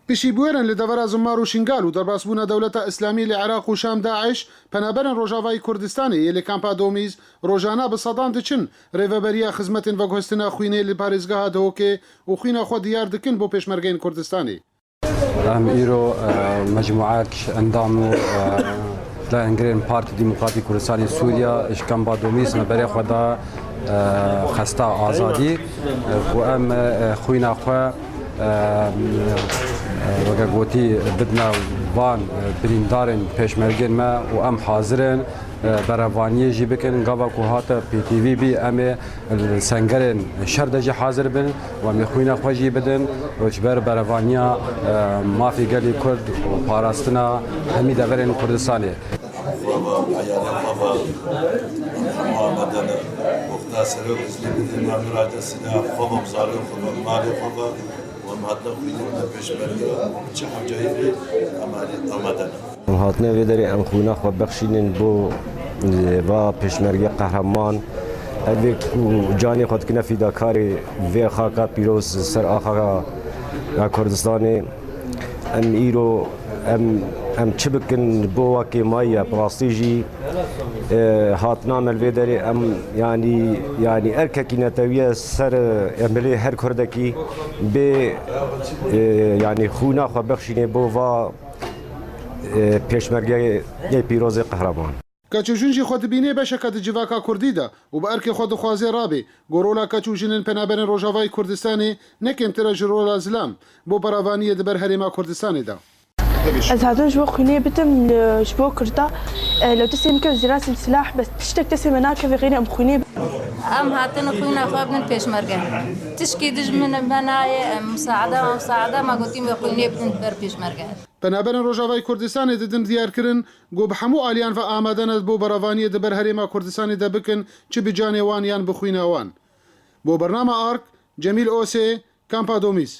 پشیبوێرن لە دەڤەرە زمار و شنگال و دەرباسبوونە دەولەتە ئیسلامی لە عێراق و شام داعش پەنابەرن ڕۆژاوای کوردستانی لە کامپا دۆمیز ڕۆژانە بە سەدان دچن ڕێڤەبەریە خزمەتن بەگوهستنە خوینێ لە پارێزگاها دەوکێ و خوینە خۆ دیار دکن بۆ پێشمەرگەین کوردستانی. ئەم ئیرۆ مەجموعەت ئەندام و لا ئەنگرێن پارتی دیموکراتی کوردستانی سووریا کامپا دۆمیز مەبەرێ خۆدا خەستا ئازادی و ئەم خوینە خۆ وەگە گوتی بدنە وان بریندارن پێشمەرگên me û em hazirin berevaniyê jî bikin gava ku hate PTV bî em ê sengerên şer de jî hazir bin û em ê xwîna xwe jî bidin ji ber berevaniya mafê gelê Kurd û parastina hemî deverên Kurdistanê. هاتنه وی داری ام خونا خو بخشینن بو و پشمرگی قهرمان هدی جانی خود کنه فداکاری وی خاکا پیروز سر آخا کردستانی ام ایرو ام چه بکن بو وکی مایا پلاستیجی هاتنا ملوی داری ام یعنی ارککی نتویه سر املی هر کردکی به یعنی خونا خو بخشینه بو و پێشمەرگەی پیرۆزی قەهرەمان. کەچوژنجی خۆ دبینێ بەشەکە دجیڤاکا کوردیدا و بە ئەرکی خۆ دخوازێ ڕابێ گۆڕۆلا کەچوژنن پەنابەرن ڕۆژاوای کوردستانی نەکەمترە ji ڕۆلا زلام بۆ بەڕاوانیە دەبەر هەرێما کوردستانیدا. Ez hatun ji bo xwînê bitim ji bo Kurda li destê min kev zîrasî silah bes tiştek destê me nakeve xênî em xwînê em hatin xwîna xwe bin pêşmerge tişkî dij min me nayê مساعده ما گوتîm ve xwînê bin ber pêşmerge. پەنابەرن ڕۆژاوای کوردستانی ددن دیارکردن گۆ بە هەموو ئالیان و ئامادەنە بۆ بەڕاوانیە دەبەر هەرێما کوردستانی دەبکن چ بجانێوان یان بخوینەوان. بۆ بەرنامە ئارک جەمیل ئۆسێ کامپا دۆمیز.